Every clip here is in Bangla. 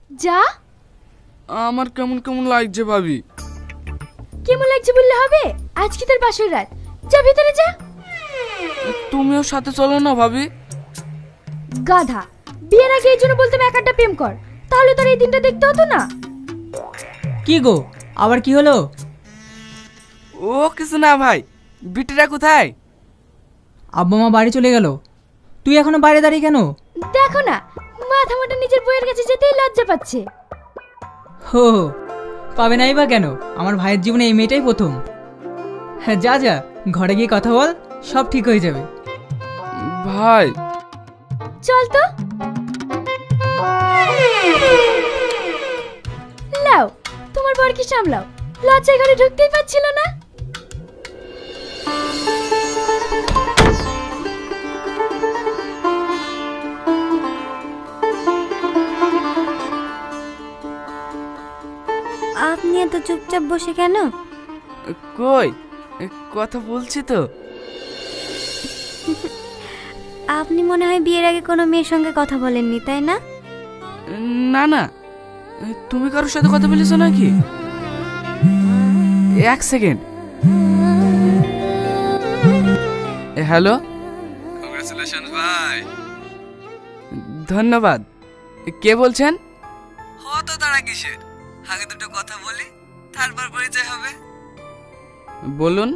যা। আমার কেমন কেমন লাগছে ভাবি। কেমন লাগছে বললে হবে? আজ কি তোর বাসর রাত, যা ভিতরে যা। তুমিও সাথে চলো না ভাবি। গাধা, বিয়ের আগে এই জন্য বলতাম এক আধটা প্রেম কর, তাহলে তোর এই দিনটা দেখতে হতো না। কি গো, আবার কি হলো? ও কিছু না ভাই, বিটিরা কোথায়? আব্বা মা বাড়ি চলে গেল, তুই এখনো বাইরে দাঁড়িয়ে কেন? দেখো না, মাথা মোটা নিজের বইয়ের কাছে যেতেই লজ্জা পাচ্ছে। হো, পাবে নাই বা কেন? আমার ভাইয়ের জীবনে এই মেয়েটাই প্রথম। হ্যাঁ, যা যা, ঘরে গিয়ে কথা বল, সব ঠিক হয়ে যাবে। ভাই চল তো। লাও, তোমার বর কি সামলাও, লজ্জায় ঘরে ঢুকতেই পারছিল না। আপনি এত চুপচাপ বসে কেন? কই, কথা বলছি তো। আপনি মনে হয় বিয়ের আগে কোনো মেয়ের সঙ্গে কথা বলেননি, তাই না? না না, তুমি কারোর সাথে কথা বলেছো নাকি? এক সেকেন্ড। হ্যালো, কংগ্রেচুলেশন ভাই। ধন্যবাদ। কে বলছেন? অত তাড়া কিসের, আগে দুটো কথা বলি, তারপর পরিচয় হবে। বলুন।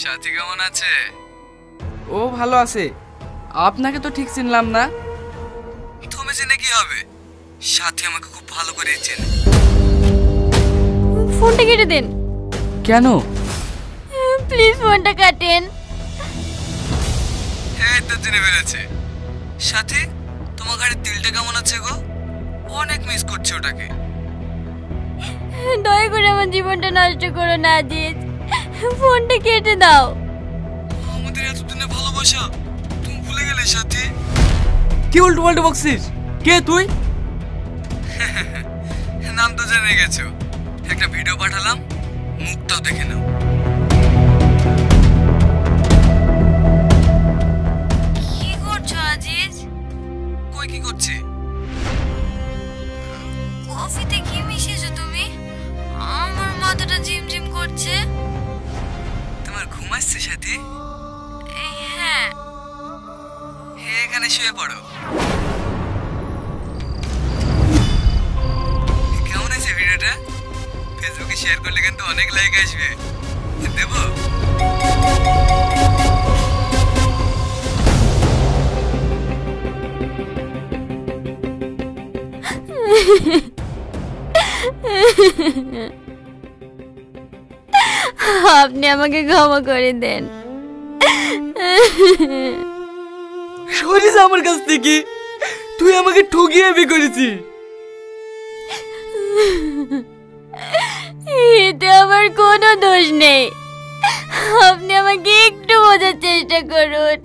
সাথী কেমন আছে? ও ভালো আছে, আপনাকে তো ঠিক চিনলাম না। তুমি চিনে কি হবে, সাথী আমাকে খুব ভালো করে চেনে। ফোনটা কেটে দেন। কেন? প্লিজ ফোনটা কাটেন। এই তো চিনে ফেলেছে। সাথী, তোমার গাড়ির তিলটা কেমন আছে গো? অনেক মিস করছে ওটাকে। দয়া করে আমার জীবনটা নষ্ট করো না আজিজ, ফোনটা কেটে দাও। আমাদের এতদিনে ভালোবাসা তুমি ভুলে গেলে সাথী? কি উল্টো পাল্টো বকছিস? কে তুই? নাম তো জেনে গেছো, একটা ভিডিও পাঠালাম, মুখটাও দেখে নাও। কি করছো আজিজ? কই কি করছে? কফিতে কি মিশিয়েছো তুমি? আমার মাথাটা ঝিমঝিম করছে। তোমার ঘুম আসছে সাথী? হ্যাঁ। এখানে শুয়ে পড়ো। কেমন আছে ভিডিওটা? ফেসবুকে শেয়ার করলে কিন্তু অনেক লাইক আসবে, দেবো? আপনি আমাকে ক্ষমা করে দেন। সরিস আমার কাছ থেকে, তুই আমাকে ঠকিয়ে বিয়ে করেছিস। এতে আমার কোনো দোষ নেই, আপনি আমাকে একটু বোঝার চেষ্টা করুন।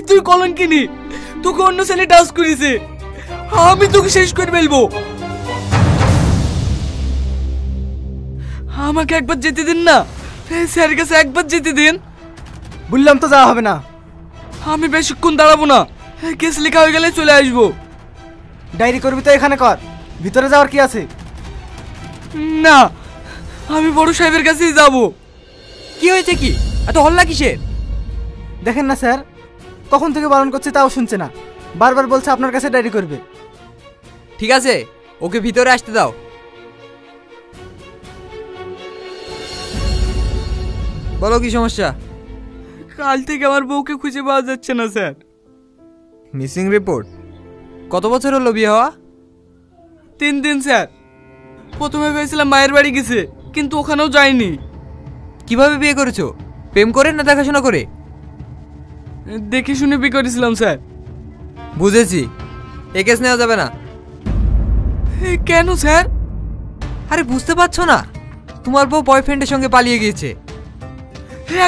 তুই কলঙ্কিনী, তোকে অন্য ছেলে টাচ করেছে, আমি তোকে শেষ করে ফেলবো। আমাকে একবার যেতে দিন না, স্যারের কাছে একবার যেতে দিন। বললাম তো যাওয়া হবে না। আমি বেশিক্ষণ দাঁড়াবো না, কেস লেখা হয়ে গেলে চলে আসবো। ডায়েরি করবি তো এখানে কর, ভিতরে যাওয়ার কি আছে? না, আমি বড় সাহেবের কাছেই যাব। কি হয়েছে, কি এত হল্লা কিসের? দেখেন না স্যার, কখন থেকে বারণ করছে তাও শুনছে না, বারবার বলছে আপনার কাছে ডায়েরি করবে। ঠিক আছে, ওকে ভিতরে আসতে দাও। বলো কি সমস্যা? কাল থেকে আমার বউকে খুঁজে পাওয়া যাচ্ছে না স্যার। Missing report? কত বছর হলো বিয়ে হওয়া? 3 দিন স্যার। প্রথমে ভেবেছিলাম মায়ের বাড়ি গেছে, কিন্তু ওখানেও যায়নি। কিভাবে বিয়ে করেছো? প্রেম করে না দেখাশোনা করে? দেখে শুনে বিয়ে করেছিলাম স্যার। বুঝেছি, এ কেস নেওয়া যাবে না। কেন স্যার? আরে বুঝতে পারছো না, তোমার বউ বয়ফ্রেন্ডের সঙ্গে পালিয়ে গিয়েছে।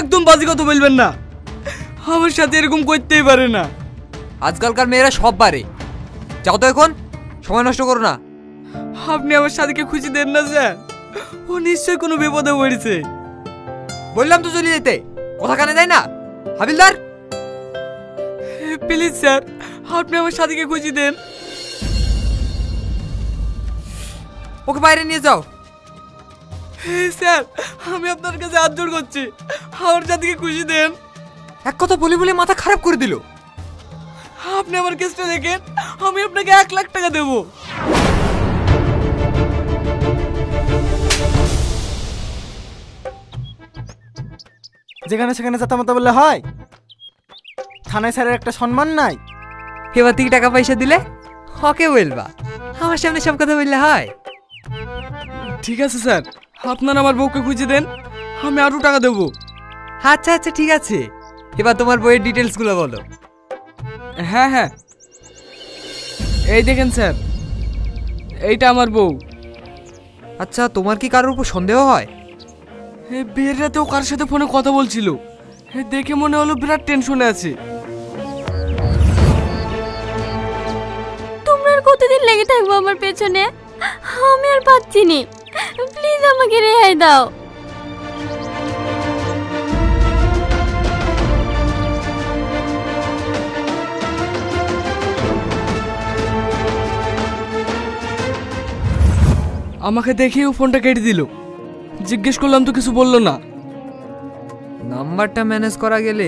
একদম বাজে কথা বলবেন না, আমার সাথে এরকম করতেই পারে না। আজকালকার মেয়েরা সব পারে। যাও তো এখন, সময় নষ্ট করো না। আপনি আমার সাথীকে খুঁজে দেন না স্যার, ও নিশ্চয়ই কোনো বিপদে পড়েছে। বললাম তো চলে যেতে, কথা কানে যায় না। হাবিলদার, প্লিজ স্যার, আপনি আমার সাথীকে খুঁজে দেন। ওকে বাইরে নিয়ে যাও। স্যার, আমি আপনার কাছে হাত জোড় করছি, আমার সাথীকে খুঁজে দেন। এক কথা বলে বলে মাথা খারাপ করে দিল। আপনি আমার কেসটা দেখেন, আমি আপনাকে 1 লাখ টাকা দেবো। যেখানে সেখানে যাতামাতা বললে হয়? থানায় স্যারের একটা সম্মান নাই? এবার থেকে টাকা পয়সা দিলে ওকে বলবা, আমার সামনে সব কথা বললে হয়? ঠিক আছে স্যার, আপনার আমার বউকে খুঁজে দেন, আমি আরো টাকা দেবো। আচ্ছা আচ্ছা ঠিক আছে, এবার তোমার বইয়ের ডিটেলসগুলো বলো। হ্যাঁ হ্যাঁ, এই দেখেন স্যার, এইটা আমার বউ। আচ্ছা, তোমার কি কারোর উপর সন্দেহ হয়? বিয়ের রাতেও কার সাথে ফোনে কথা বলছিল, দেখে মনে হলো বিরাট টেনশনে আছে। তোমরা আর কতদিন লেগে থাকবো আমার পেছনে? আমি আর পাচ্ছি নি, প্লিজ আমাকে রেহাই দাও। আমাকে দেখেও ফোনটা কেটে দিল, জিজ্ঞেস করলাম তো কিছু বললো না। নাম্বারটা ম্যানেজ করা গেলে।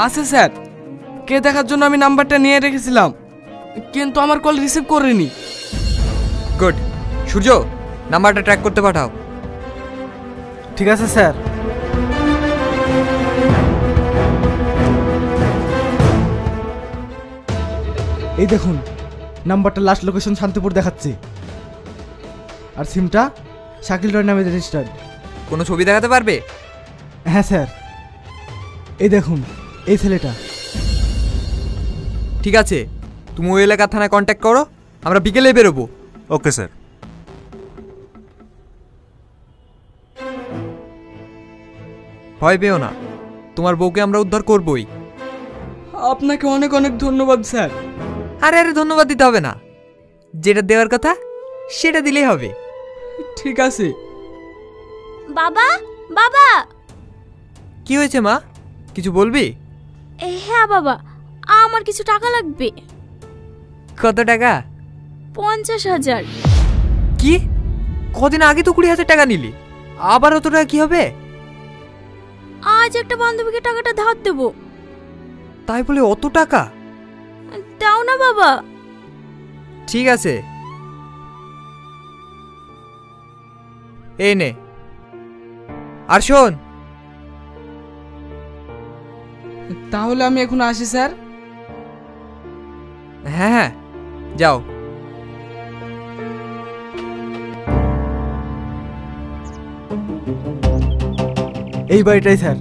আছে স্যার, কে দেখার জন্য আমি নাম্বারটা নিয়ে রেখেছিলাম, কিন্তু আমার কল রিসিভ করেনি। গুড। সূর্য, নাম্বারটা ট্র্যাক করতে পাঠাও। ঠিক আছে স্যার। এই দেখুন, নাম্বারটা লাস্ট লোকেশন শান্তিপুর দেখাচ্ছে, আর সিমটা শাকিল রয় নামে রেজিস্টার্ড। কোনো ছবি দেখাতে পারবে? হ্যাঁ স্যার, এই দেখুন, এই ছেলেটা। ঠিক আছে, তুমি ওই এলাকার থানায় কন্ট্যাক্ট করো, আমরা বিকেলে বেরোবো। Okay sir. ভয় পেও না, তোমার বউকে আমরা উদ্ধার করবই। আপনাকে অনেক অনেক ধন্যবাদ স্যার। আরে আরে ধন্যবাদ দিতে হবে না, যেটা দেওয়ার কথা সেটা দিলেই হবে। ঠিক আছে। বাবা, বাবা। কি হয়েছে মা, কিছু বলবি? হ্যাঁ বাবা, আমার কিছু টাকা লাগবে। কত টাকা? 50,000। কি? কদিন আগে তো 20,000 টাকা নিলি, আবার অত টাকা কি হবে? আজ একটা বান্ধবীকে টাকাটা ধার দেবো। তাই বলে অত টাকা? দাও না বাবা। ঠিক আছে, এই নে। আর শোন, তাহলে আমি এখন আসি স্যার। হ্যাঁ হ্যাঁ, যাও। এই বাড়িটাই স্যার।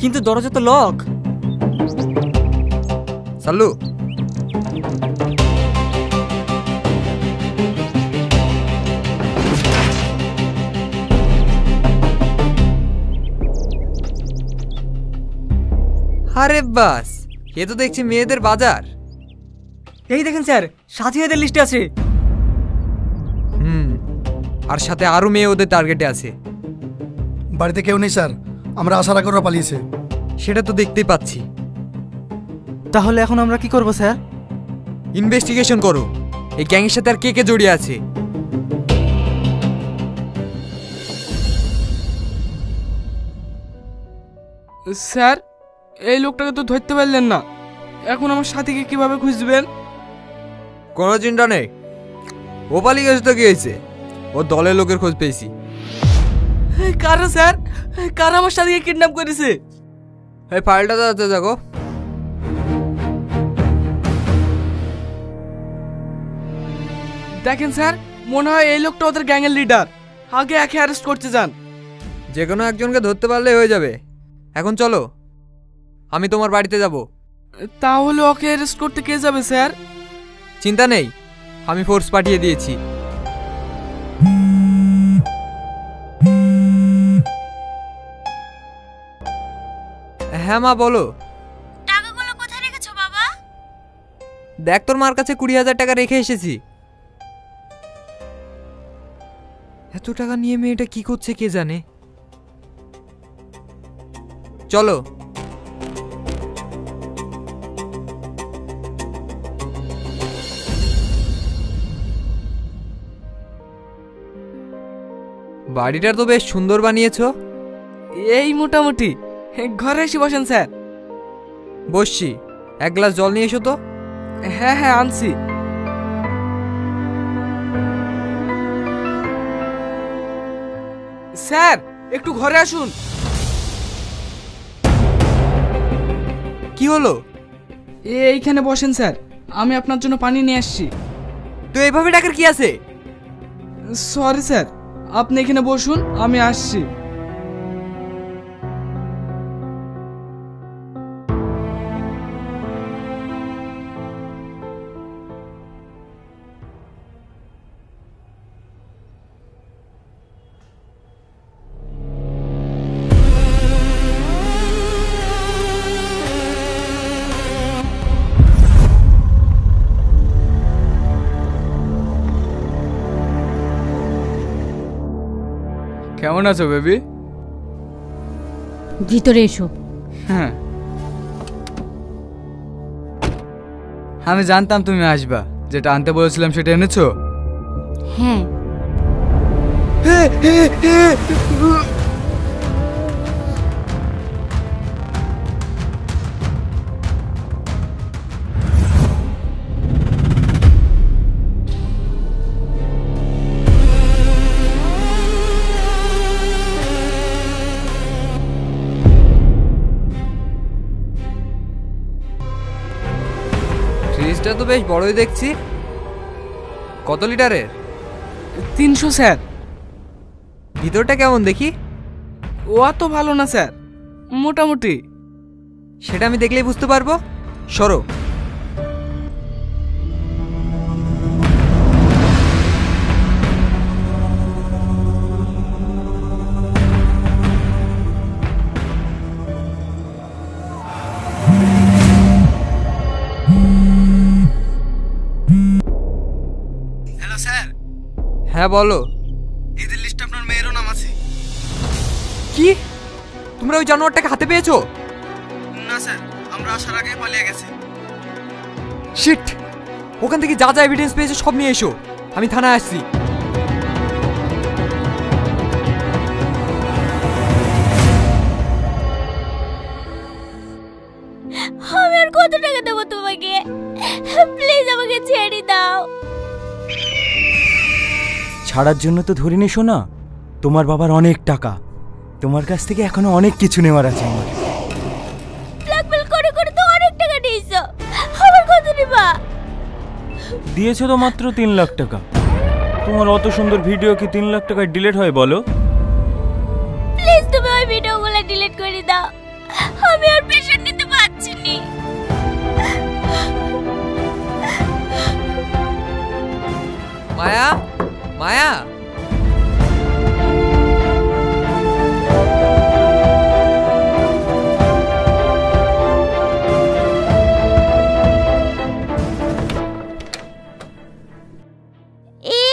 কিন্তু দরজা তো লক। সাল্লু, আরে বাস, এ তো দেখছি মেয়েদের বাজার। এই দেখেন স্যার, সাথী এদের লিস্টে আছে। আর সাথে আরো মেয়ে ওদের টার্গেটে আছে। বাড়িতে কেউ নেই স্যার, আমরা আশা রাখি ওরা পালিয়েছে। সেটা তো দেখতেই পাচ্ছি। তাহলে এখন আমরা কি করব স্যার? ইনভেস্টিগেশন করো, এই গ্যাংয়ের সাথে আর কে কে জড়িয়ে আছে। স্যার, এই লোকটাকে তো ধরতে পারলেন না, এখন আমার সাথীকে কিভাবে খুঁজবেন? কোনো চিন্তা নেই, ও পালিয়ে গেছে তো কি হয়েছে, ও দলের লোকের খোঁজ পেয়েছি। কারা স্যার, কারা আমার সাথীকে কিডন্যাপ করেছে? এই ফাইলটা যাচ্ছে, দেখো। দেখেন স্যার, মনে হয় এই লোকটা ওদের গ্যাংয়ের লিডার। আগে একে অ্যারেস্ট করতে যান। যে কোনো একজনকে ধরতে পারলে হয়ে যাবে। এখন চলো, আমি তোমার বাড়িতে যাব। তাহলে ওকে অ্যারেস্ট করতে কে যাবে স্যার? চিন্তা নেই, আমি ফোর্স পাঠিয়ে দিয়েছি। হ্যাঁ মা, বলো। টাকাগুলো কোথায় রেখেছো বাবা? দেখ, তোর মার কাছে 20,000 টাকা রেখে এসেছি। এত টাকা নিয়ে মেয়েটা কি করছে কে জানে। চলো। বাড়িটা তো বেশ সুন্দর বানিয়েছো। এই মোটামুটি। ঘরে এসে বসেন স্যার। বসছি। এক গ্লাস জল নিয়ে এসো তো। হ্যাঁ হ্যাঁ আনছি। স্যার একটু ঘরে আসুন। কি হলো? এইখানে বসেন স্যার, আমি আপনার জন্য পানি নিয়ে আসছি। তো এইভাবে ডাকার কি আছে? সরি স্যার, আপনি এখানে বসুন, আমি আসছি। কেমন আছো বেবি? ভিতরে এসো। হ্যাঁ, আমি জানতাম তুমি আসবা। যেটা আনতে বলেছিলাম সেটা এনেছো? হ্যাঁ। ফ্রিজটা তো বেশ বড়ই দেখছি। কত লিটারের? 300 স্যার। ভিতরটা কেমন দেখি? ও অত ভালো না স্যার, মোটামুটি। সেটা আমি দেখলেই বুঝতে পারবো। সরো। Hello sir. হ্যাঁ বলো। এদের লিস্টে আপনার মেয়েরও নাম আছে। কি? তোমরা ওই জানোয়ারটাকে হাতে পেয়েছো? না স্যার, আমরা আসার আগে পালিয়ে গেছে। শিট! ওখান থেকে যা যা এভিডেন্স পেয়েছো সব নিয়ে এসো, আমি থানায় আসছি। আমি আর কত টাকা দেবো তোমাকে? প্লিজ আমাকে ছেড়ে দাও। ছাড়ার জন্য তো ধরে নিছো না, তোমার বাবার অনেক টাকা, তোমার কাছ থেকে এখনো অনেক কিছু নেওয়ার আছে আমার। ব্ল্যাকমেল করে করে তো অনেক টাকা নিয়েছো, আমার কত নিবা? দিয়েছো তো মাত্র 3 লাখ টাকা। তোমার অত সুন্দর ভিডিও কি 3 লাখ টাকায় ডিলিট হয় বলো? প্লিজ তুমি ওই ভিডিওগুলো ডিলিট করে দাও, আমি আর প্রেশার নিতে পারছি না। মায়া, মায়া।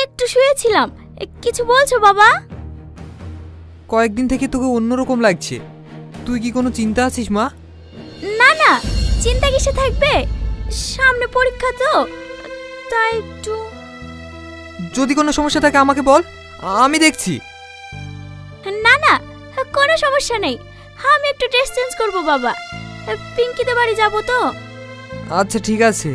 একটু শুয়েছিলাম। কিছু বলছো বাবা? কয়েকদিন থেকে তোকে অন্যরকম লাগছে। তুই কি কোনো চিন্তা আছিস মা? না না, চিন্তা কিসে থাকবে, সামনে পরীক্ষা তো, তাই একটু। যদি কোনো সমস্যা থাকে আমাকে বল, আমি দেখছি। না না, কোনো সমস্যা নেই, আমি একটু ড্রেস চেঞ্জ করবো বাবা, পিঙ্কিদের বাড়ি যাবো তো। আচ্ছা ঠিক আছে।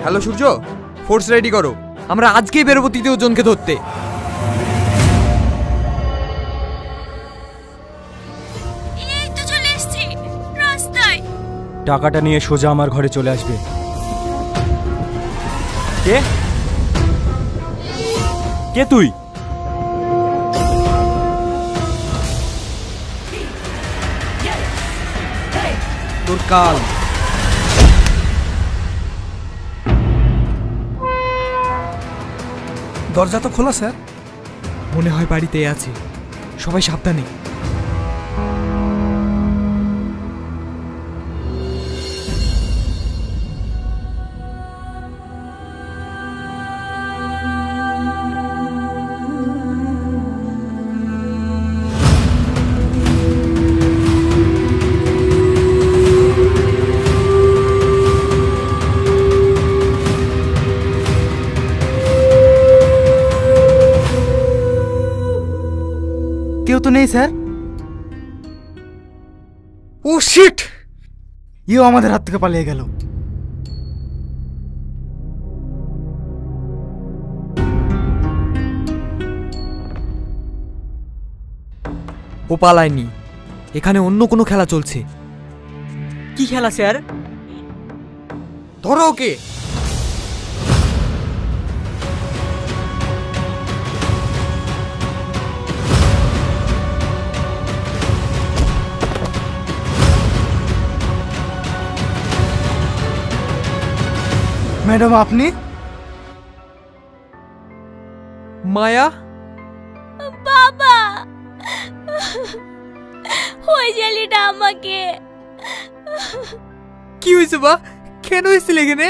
হ্যালো সূর্য, ফোর্স রেডি করো, আমরা আজকেই বেরোবো 3য় জনকে ধরতে। এই তো চলে এসেছি রাস্তায়। টাকাটা নিয়ে সোজা আমার ঘরে চলে আসবে। কে কে তুই? তোর কাল। দরজা তো খোলা স্যার। মনে হয় বাড়িতেই আছে, সবাই সাবধানে। কেউ তো নেই স্যার। ও শিট, ইও আমাদের হাত থেকে পালিয়ে গেল। ও পালায়নি, এখানে অন্য কোনো খেলা চলছে। কি খেলা স্যার? ধরো ওকে। ম্যাডাম আপনি? মায়া, বাবা, ওই ছেলেটা আমাকে। কি হয়েছে বা? কেন হয়েছিল এখানে?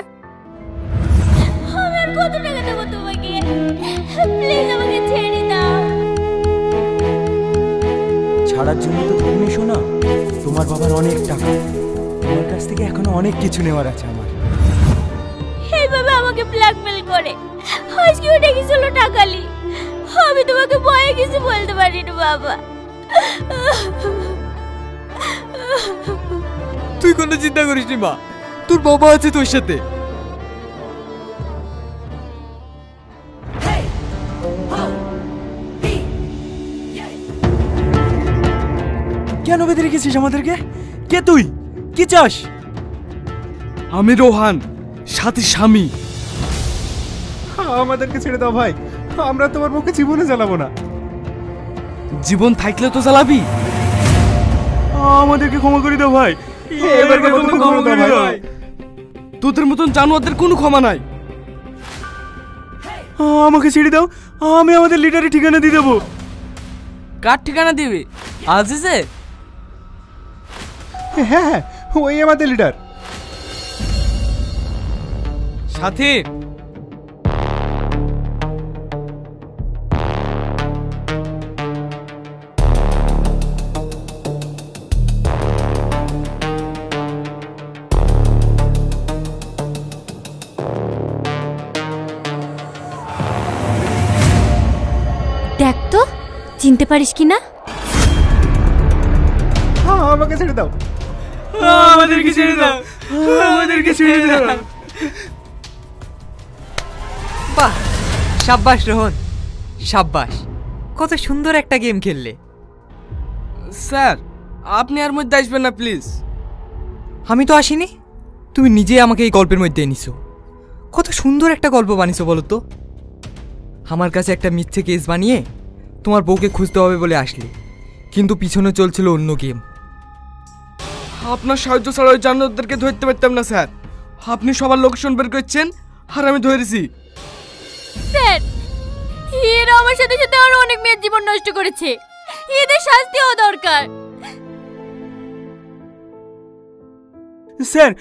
আমি আর কত টাকা দেবো তোমাকে? প্লিজ আমাকে ছেড়ে দাও। ছাড়ার জন্য তো ধরিনি শোনা, তোমার বাবার অনেক টাকা, তোমার কাছ থেকে এখনো অনেক কিছু নেওয়ার আছে আমার। এইভাবে আমাকে ব্ল্যাকমেল করে আজকে উঠে গেছিল টাকালি। আমি তোমাকে ভয়ে কিছু বলতে পারি না বাবা। তুই কোনো চিন্তা করিস নি মা, তোর বাবা আছে তোর সাথে। কেন বেঁধে রেখেছিস আমাদেরকে? কে তুই? কি চাস? আমি রোহান, সাথীর স্বামী। আমাদেরকে ছেড়ে দাও ভাই, আমরা তোমার মুখে জীবনে জ্বালাবো না। জীবন থাকলে তো জ্বালাবি। আমাদেরকে ক্ষমা করে দাও ভাই, এবারকার মতো ক্ষমা করে দাও। তোদের মতন জানোয়ারদের কোনো ক্ষমা নাই। আমাকে ছেড়ে দাও, আমি আমাদের লিডারের ঠিকানা দিয়ে দেবো। কার ঠিকানা দিবি? আজিজে? হ্যাঁ, ওই আমাদের লিডার। সাথী, দেখ তো চিনতে পারিস কিনা। আমাকে ছেড়ে দাও, আমাদেরকে ছেড়ে দাও, আমাদেরকে ছেড়ে দাও। বাহ, সাব্বাস রোহন, সাব্বাস, কত সুন্দর একটা গেম খেললে। স্যার, আপনি আর মধ্যে আসবেন না প্লিজ। আমি তো আসিনি, তুমি নিজে আমাকে এই গল্পের মধ্যে এনেছো। কত সুন্দর একটা গল্প বানিয়েছো বলো তো। আমার কাছে একটা মিথ্যে কেস বানিয়ে তোমার বউকে খুঁজতে হবে বলে আসলে, কিন্তু পিছনে চলছিল অন্য গেম। আপনার সাহায্য ছাড়া ওই জানোয়ারদেরকে ধরতে পারতাম না স্যার। আপনি সবার লোকেশন বের করছেন আর আমি ধরেছি। স্যার, এরা আমার সাথে সাথে আরো অনেক মেয়ের জীবন নষ্ট করেছে, এদের শাস্তিও দরকার। স্যার,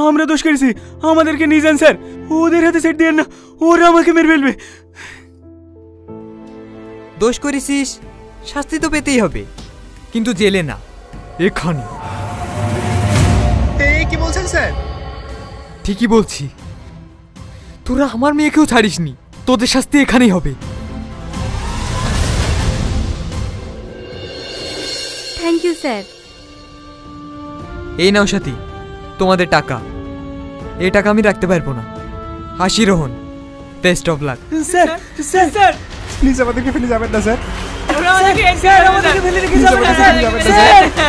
আমরা দোষ করেছি, আমাদেরকে নিয়ে যান স্যার। ওদের হাতে সেট দিয়ে না, ওরা আমাকে মেরে ফেলবে। দোষ করেছিস, শাস্তি তো পেতেই হবে, কিন্তু জেলে না, এখানে। এই কি বলছেন স্যার? ঠিকই বলছি, তোরা আমার মেয়েকেও ছাড়িসনি, তোদের শাস্তি এখানেই হবে। Thank you sir. এই নাও সাথী, তোমাদের টাকা। এই টাকা আমি রাখতে পারবো না। হাসি Rohan, best of luck. Sir, sir, sir, please আমাদেরকে ফেলে যাবেন না স্যার। স্যার, আমাদেরকে ফেলে রেখে যাবেন না স্যার।